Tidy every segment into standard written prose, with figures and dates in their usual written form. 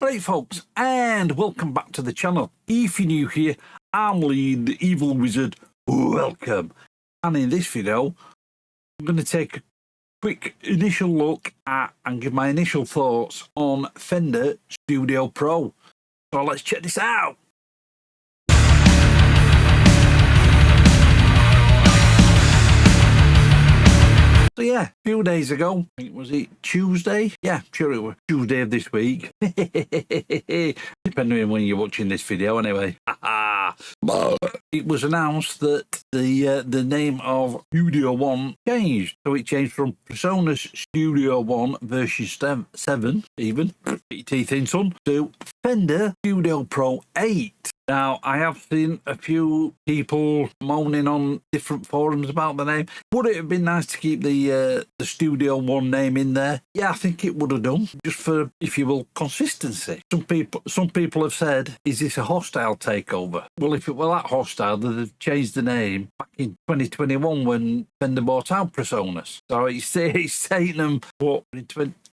Right, folks, and welcome back to the channel. If you're new here, I'm Lee, the Evil Wizard. Welcome. And in this video, I'm going to take a quick initial look at and give my initial thoughts on Fender Studio Pro. So let's check this out. So yeah, a few days ago, I think was it Tuesday? Yeah, sure it was Tuesday of this week. Depending on when you're watching this video anyway. It was announced that the name of Studio One changed. So it changed from PreSonus Studio One version 7, even, put your teeth in, son, to Fender Studio Pro 8. Now, I have seen a few people moaning on different forums about the name. Would it have been nice to keep the Studio One name in there? Yeah, I think it would have done, just for, if you will, consistency. Some people have said, is this a hostile takeover? Well, if it were that hostile, they'd have changed the name back in 2021 when Fender bought out PreSonus. So it's taken them, what,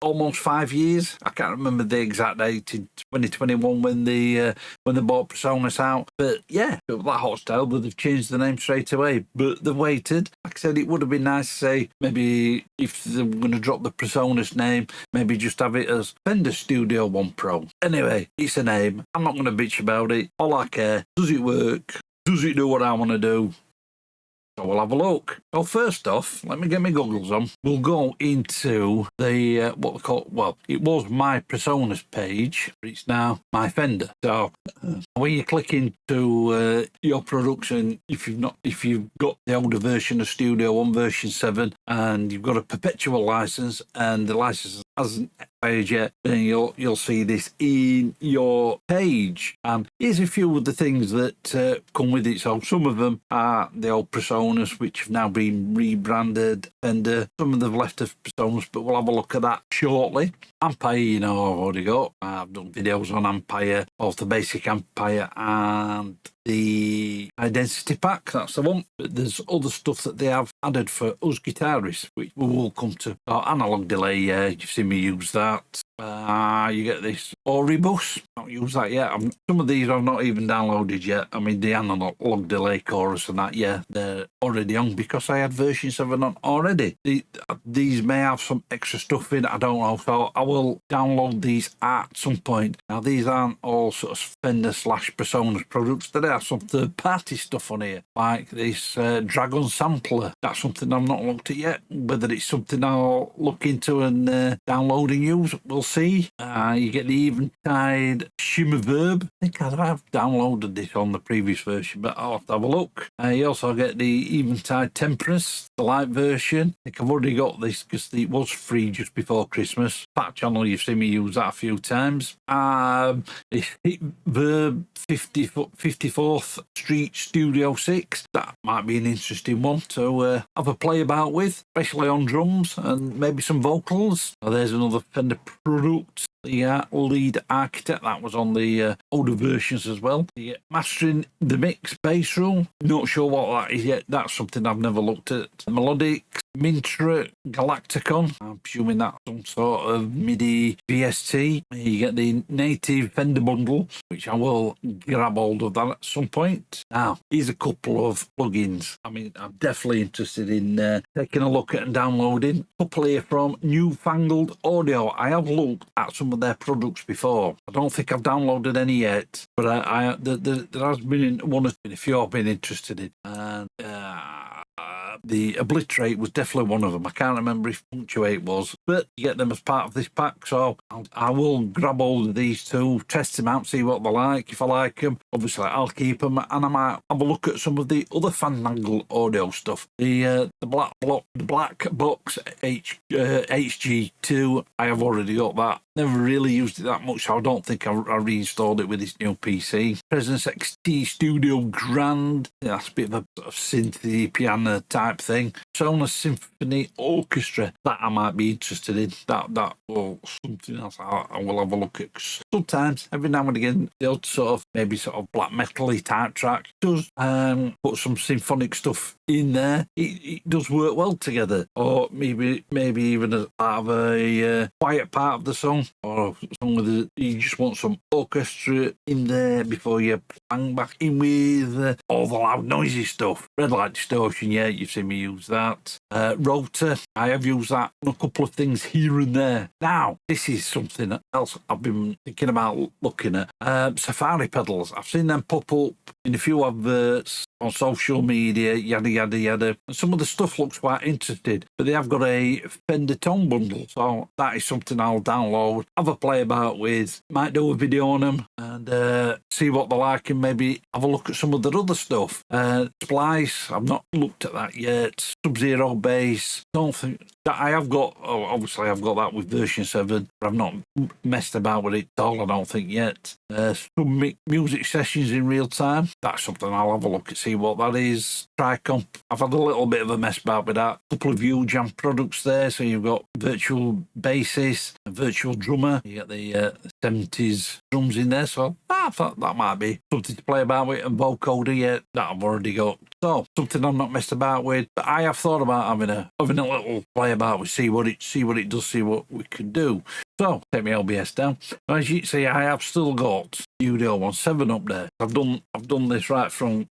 almost 5 years. I can't remember the exact date in 2021 when they bought PreSonus out. But yeah, if it was that hostile, they've changed the name straight away. But they've waited. Like I said, it would have been nice to say, maybe if they're going to drop the PreSonus name, maybe just have it as Fender Studio One Pro. Anyway, it's a name. I'm not going to bitch about it. All I care, does it work? Does it do what I want to do? So we'll have a look. Well, first off, let me get my goggles on. We'll go into the, what we call, well, it was my PreSonus page, but it's now my Fender. So when you click into your production, if you've got the older version of Studio One version 7 and you've got a perpetual license and the license hasn't expired yet, then you'll see this in your page. And here's a few of the things that come with it. So some of them are the old PreSonus, which have now been rebranded, and some of them have left of PreSonus, but we'll have a look at that shortly. Ampere, you know, I've already got. I've done videos on Ampere, both the basic Ampere and the high density pack, that's the one. But there's other stuff that they have added for us guitarists, which we will come to. Analog delay, yeah, you've seen me use that. You get this Oribus. Not used that yet. Some of these I've not even downloaded yet. I mean, the analog delay chorus and that, yeah, they're already on because I had version 7 on already. These may have some extra stuff in, I don't know, so I will download these at some point. Now, these aren't all sort of Fender / PreSonus products. There are some third-party stuff on here, like this Dragon Sampler. That's something I've not looked at yet. Whether it's something I'll look into and download and use, we'll see. You get the Eventide Shimmer Verb. I think I've downloaded this on the previous version, but I'll have to have a look. You also get the Eventide Temperance, the light version. I think I've already got this because it was free just before Christmas. Back channel, you've seen me use that a few times. Verb 54th Street Studio 6. That might be an interesting one to have a play about with, especially on drums and maybe some vocals. There's another Fender product. The Lead Architect, that was on the older versions as well. The Mastering the Mix bass room, not sure what that is yet. That's something I've never looked at. Melodic Mintra Galacticon, I'm presuming that's some sort of MIDI VST. You get the native Fender bundle, which I will grab hold of that at some point. Now, here's a couple of plugins. I mean, I'm definitely interested in taking a look at and downloading. A couple here from Newfangled Audio. I have looked at some of their products before. I don't think I've downloaded any yet, but there has been one or two, if you've been interested in. And the Obliterate was definitely one of them. I can't remember if Punctuate was, but you get them as part of this pack. So I will grab hold of these two, test them out, see what they're like. If I like them, obviously I'll keep them, and I might have a look at some of the other Fandangle audio stuff. The Black Box HG2, I have already got that. Never really used it that much, so I don't think I reinstalled it with this new PC. Presence XT Studio Grand. Yeah, that's a bit of a sort of synthy piano type type thing. Persona Symphony Orchestra, that I might be interested in. That or something else I will have a look at. Sometimes, every now and again, the odd maybe black metal-y type track does put some symphonic stuff in there. It does work well together. Or maybe even as part of a quiet part of the song, or a song with you just want some orchestra in there before you bang back in with all the loud noisy stuff. Red light distortion, yeah, you've seen me use that. Rotor, I have used that on a couple of things here and there. Now, this is something else I've been thinking about looking at. Safari pedals, I've seen them pop up in a few adverts on social media, yada yada yada. And some of the stuff looks quite interesting, but they have got a Fender tone bundle, so that is something I'll download, have a play about with, might do a video on them and see what they're like, and maybe have a look at some of their other stuff. Splice, I've not looked at that yet. Sub-Zero bass, don't think that I have got. Oh, obviously I've got that with version 7, but I've not messed about with it at all, I don't think yet. Some music sessions in real time, that's something I'll have a look at, see what that is. Tricomp, I've had a little bit of a mess about with that. A couple of UJam products there, so you've got virtual bassist, a virtual drummer, you get the 70s drums in there, so I thought that might be something to play about with. And vocoder, yeah, that I've already got. So something I'm not messed about with, but I have thought about having a little play about with, see what it does, see what we can do. So take my LBS down. As you can see, I have still got Studio One 7 up there. I've done this right from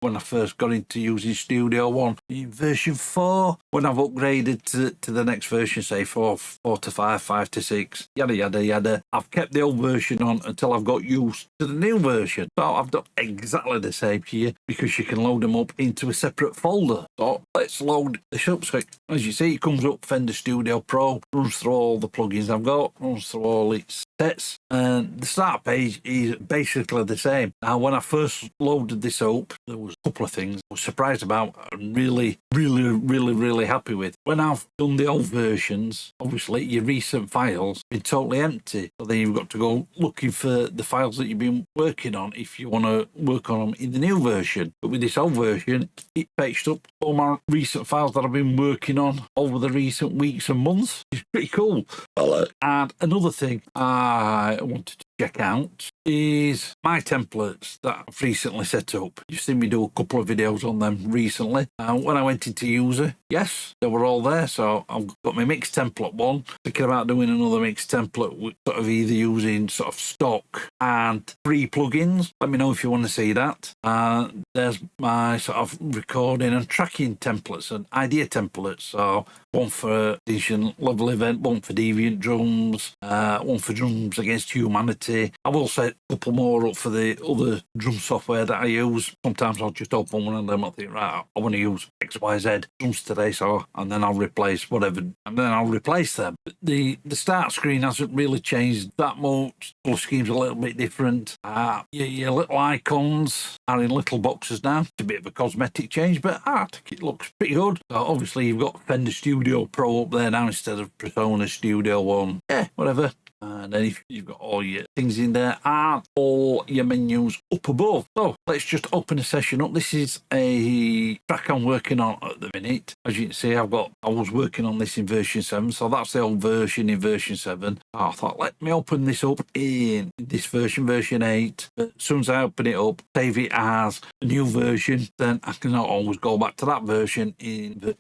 when I first got into using Studio One in version 4. When I've upgraded to the next version, say 4 to 5, 5 to 6, yada yada yada, I've kept the old version on until I've got used to the new version. So I've done exactly the same here, because you can load them up into a separate folder. So let's load this up. So as you see, it comes up Fender Studio Pro, runs through all the plugins I've got, runs through all its sets, and the start page is basically the same. Now, when I first loaded this up, there was a couple of things I was surprised about and really happy with. When I've done the old versions, obviously your recent files been totally empty, so then you've got to go looking for the files that you've been working on if you want to work on them in the new version. But with this old version, it fetched up all my recent files that I've been working on over the recent weeks and months. It's pretty cool. And another thing I wanted to check out is my templates that I've recently set up. You've seen me do a couple of videos on them recently. When I went into user, yes, they were all there. So I've got my mix template one. Thinking about doing another mix template with either using stock and free plugins. Let me know if you want to see that. There's my recording and tracking templates and idea templates. So one for Edition Level Event, one for Deviant Drums, one for Drums Against Humanity. I will set a couple more up for the other drum software that I use. Sometimes I'll just open one of them. I think, right, I want to use XYZ drums today, and then I'll replace whatever, and then I'll replace them. But the start screen hasn't really changed that much. Color scheme's a little bit different. Your little icons are in little boxes now. It's a bit of a cosmetic change, but I think it looks pretty good. So obviously you've got Fender Studio Pro up there now instead of Persona Studio One. Yeah, whatever. And then if you've got all your things in there and all your menus up above. So let's just open a session up. This is a track I'm working on at the minute. As you can see, I was working on this in version 7. So that's the old version in version 7. I thought, let me open this up in this version 8. But as soon as I open it up, save it as a new version, then I can always go back to that version in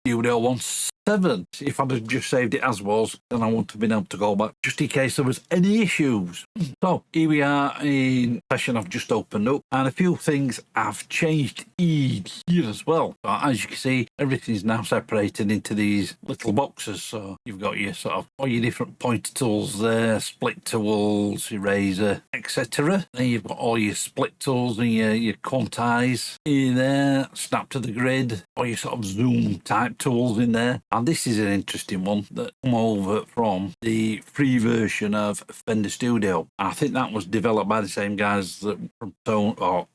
Studio One 7. If I'd have just saved it as was, then I wouldn't have been able to go back, just in case there was any issues. So here we are in the session I've just opened up, and a few things have changed in here as well. So as you can see, everything's now separated into these little boxes. So you've got your all your different pointer tools there, split tools, eraser, etc. Then you've got all your split tools and your quantize in there, snap to the grid, all your zoom type tools in there. And this is an interesting one that come over from the free version of Fender Studio. I think that was developed by the same guys that from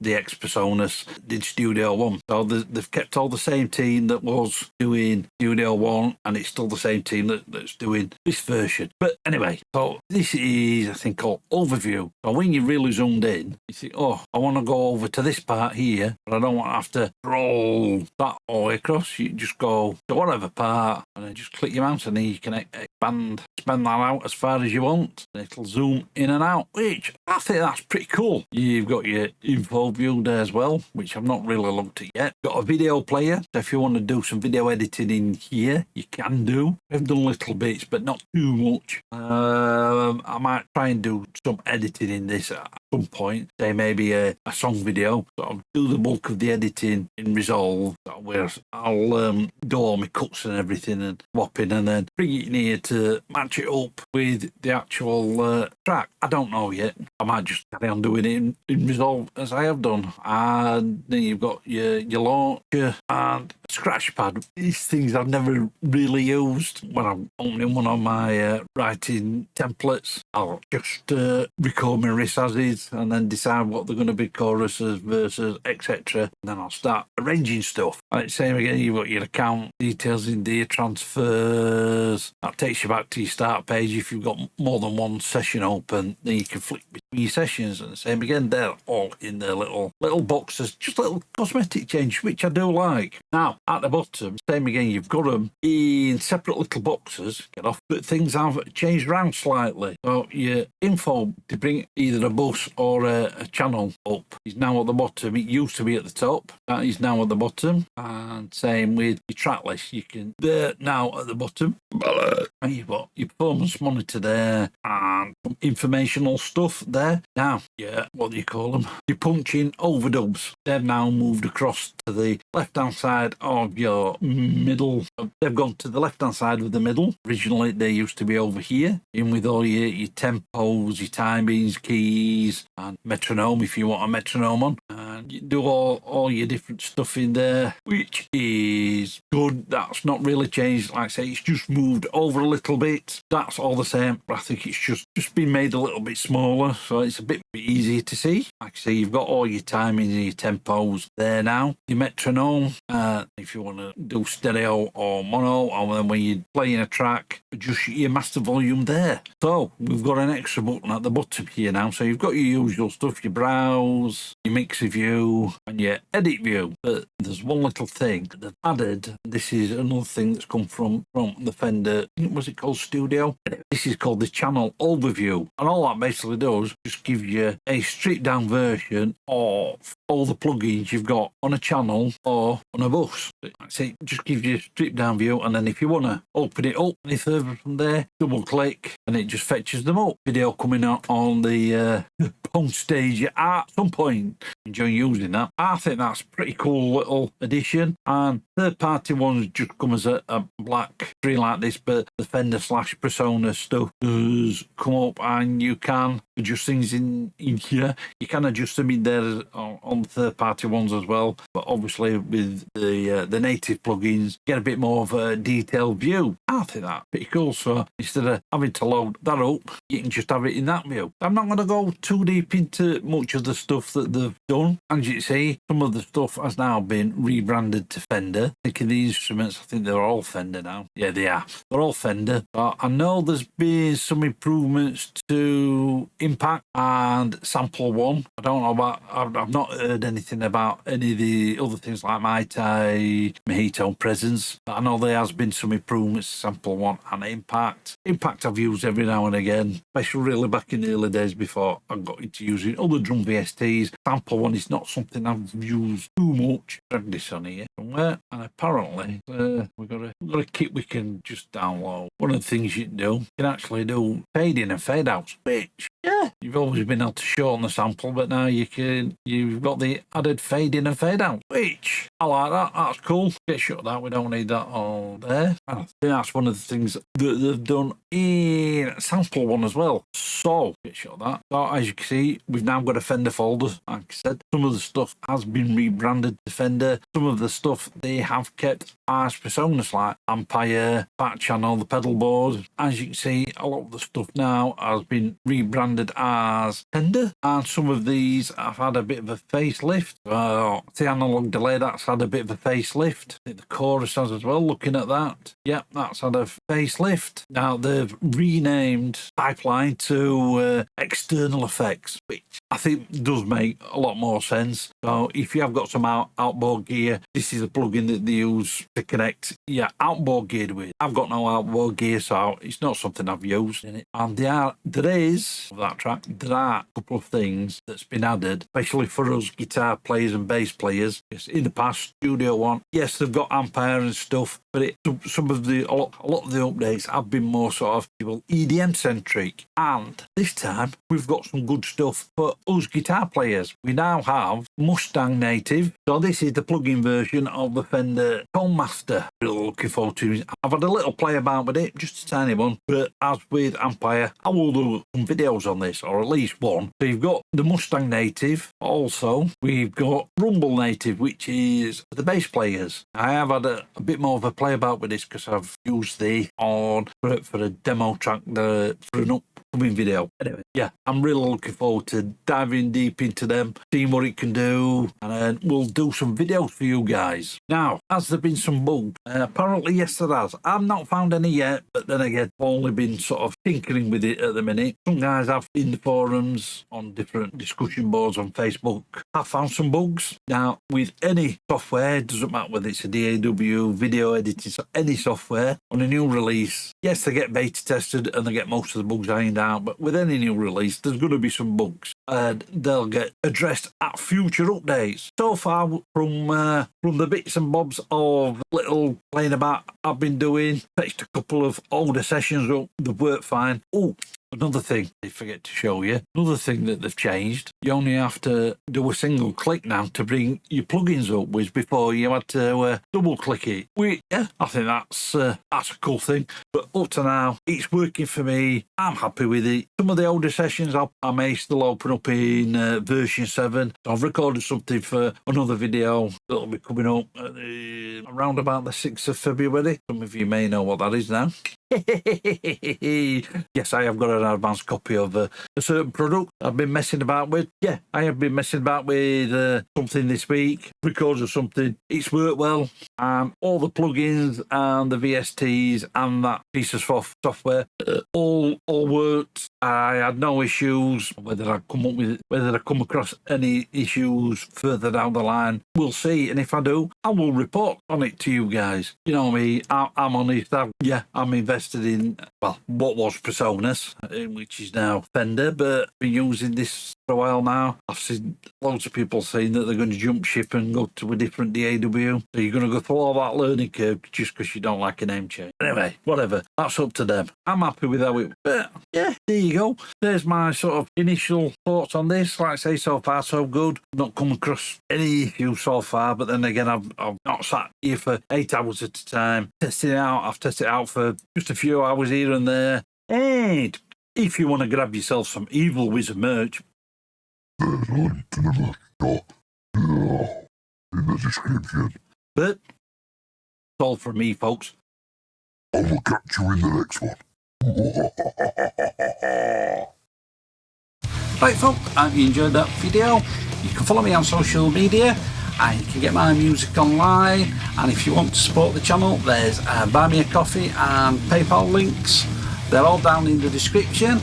the ex-Personas did Studio One. So they've kept all the same team that was doing Studio One, and it's still the same team that's doing this version. But anyway, so this is a thing called Overview. So when you really zoomed in, you think, oh, I want to go over to this part here, but I don't want to have to scroll that all the way across. You just go to whatever part, and then just click your mouse, and then you can expand that out as far as you want. And it'll zoom in and out, which I think that's pretty cool. You've got your info view there as well, which I've not really looked at yet. Got a video player, so if you want to do some video editing in here, you can do. I've done little bits, but not too much. I might try and do some editing in this at some point, say maybe a song video. So I'll do the bulk of the editing in Resolve, where I'll do all my cuts and everything and swap in, and then bring it in here to match it up with the actual track. I don't know yet. I might just carry on doing it in Resolve as I have done. And then you've got your launcher and scratch pad. These things I've never really used. When I'm opening one of my writing templates, I'll just record my riffs as is, and then decide what they're going to be, choruses, verses, etc. And then I'll start arranging stuff. And it's same again, you've got your account details in there, transfers. That takes you back to your start page. If you've got more than one session open, then you can flick between your sessions. And the same again, they're all in their little boxes, just little cosmetic change, which I do like. Now, at the bottom, same again, you've got them in separate little boxes, get off, but things have changed around slightly. So your info to bring either a bus or a channel up is now at the bottom. It used to be at the top. That is now at the bottom. And same with your track list. You can, they're now at the bottom. And you've got your performance monitor there and some informational stuff there. Now, yeah, what do you call them? Your punching overdubs. They've now moved across to the left-hand side of your middle. They've gone to the left-hand side of the middle. Originally, they used to be over here, in with all your tempos, your timings, keys, and metronome if you want a metronome on. And you do all your different stuff in there, which is good. That's not really changed. Like I say, it's just moved over a little bit. That's all the same, but I think it's just been made a little bit smaller, so it's a bit easier to see. Like I say, you've got all your timings and your tempos there now. Your metronome, if you want to do stereo or mono, or then when you're playing a track, adjust your master volume there. So we've got an extra button at the bottom here now. So you've got your usual stuff, your browse, your mixer view, and your edit view. But there's one little thing that they've added. This is another thing that's come from the Fender, was it called Studio? This is called the channel overview. And all that basically does just give you a stripped down version of all the plugins you've got on a channel or on a bus. So it just gives you a stripped down view, and then if you want to open it up any further from there, double click and it just fetches them up. Video coming out on the home stage at some point. Enjoy using that. I think that's a pretty cool little addition. And third party ones just come as a black screen like this, but the Fender / Persona stuff does come up, and you can adjust things in here. You can adjust them in there on third party ones as well, but obviously with the native plugins, get a bit more of a detailed view. I think that's pretty cool. So instead of having to load that up, you can just have it in that view. I'm not going to go too deep into much of the stuff that they've done. As you see, some of the stuff has now been rebranded to Fender. Thinking the instruments, I think they're all Fender now. Yeah, they are. They're all Fender. But I know there's been some improvements to Impact and Sample One. I don't know about, I've not heard anything about any of the other things like Mai Tai, Mojito, and Presence. But I know there has been some improvements to Sample One and Impact. Impact I've used every now and again, especially really back in the early days before I got into using other drum VSTs. Sample One is not something I've used too much. Drag this on here somewhere, and apparently we've got a kit we can just download. One of the things you can do, you can actually do fade in and fade outs, which, yeah, you've always been able to shorten the sample, but now you've got the added fade in and fade out, which I like that. That's cool. Get shut out. We don't need that all there. I think that's one of the things that they've done in Sample One as well. So get shut that. So as you can see, we've now got a Fender folder. Like I said, some of the stuff has been rebranded to Fender. Some of the stuff they have kept as personas like Ampere, Back Channel, the pedal board. As you can see, a lot of the stuff now has been rebranded as as Fender, and some of these have had a bit of a facelift. The analog delay, that's had a bit of a facelift. I think the chorus has as well, looking at that. Yep, that's had a facelift. Now they've renamed Pipeline to External Effects, which I think does make a lot more sense. So if you have got some outboard gear, this is a plugin that they use to connect your outboard gear with. I've got no outboard gear, so it's not something I've used in it. And there are a couple of things that's been added, especially for us guitar players and bass players. Yes, in the past, Studio One, yes, they've got Ampere and stuff, but a lot of the updates have been more sort of EDM centric. And this time we've got some good stuff for us guitar players. We now have Mustang Native. So this is the plug-in version of the Fender Tone Master. Really looking forward to it. I've had a little play about with it, just a tiny one, but as with Ampere, I will do some videos on this, or at least one. So you've got the Mustang Native. Also, we've got Rumble Native, which is for the bass players. I have had a bit more of a play about with this because I've used the for a demo track for an upcoming video. Anyway, yeah, I'm really looking forward to diving deep into them, seeing what it can do, and we'll do some videos for you guys. Now, has there been some bugs? Apparently, yes, there has. I've not found any yet, but then again, I've only been sort of tinkering with it at the minute. Some guys have in the forums, on different discussion boards on Facebook, have found some bugs. Now, with any software, it doesn't matter whether it's a DAW, video editing, any software, on a new release, yes, they get beta tested and they get most of the bugs ironed out, but with any new release, there's going to be some bugs, and they'll get addressed at future updates. So far, from the bits and bobs of little playing about I've been doing, fetched a couple of older sessions up, they've worked fine. Oh, another thing I forget to show you, another thing that they've changed, you only have to do a single click now to bring your plugins up, which before you had to double click it. Yeah, I think that's a cool thing, but up to now, it's working for me. I'm happy with it. Some of the older sessions I may still open up in version 7. So I've recorded something for another video that'll be coming up around about the 6th of February. Some of you may know what that is now. Yes, I have got an advanced copy of a certain product I've been messing about with. Yeah, I have been messing about with something this week, recorded something. It's worked well. All the plugins and the VSTs and that piece of software all worked. I had no issues. Whether I come across any issues further down the line, we'll see. And if I do, I will report on it to you guys. You know me, I'm honest. I'm invested in, well, what was Personas, which is now Fender, but I've been using this for a while now. I've seen loads of people saying that they're going to jump ship and go to a different DAW. So you're going to go through all that learning curve just because you don't like a name change. Anyway, whatever. That's up to them. I'm happy with how it. But yeah, there you go. There's my sort of initial thoughts on this. Like I say, so far so good. Not come across any issues so far, but then again, I've not sat here for 8 hours at a time testing it out. I've tested it out for just a few hours here and there. And if you want to grab yourself some Evil Wizard merch, there's a link to the merch shop below in the description. But that's all from me, folks. I will catch you in the next one. Right, folks, I hope you enjoyed that video. You can follow me on social media, and you can get my music online. And if you want to support the channel, there's Buy Me a Coffee and PayPal links. They're all down in the description.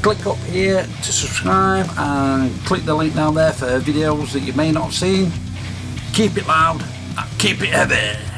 Click up here to subscribe and click the link down there for videos that you may not have seen. Keep it loud and keep it heavy.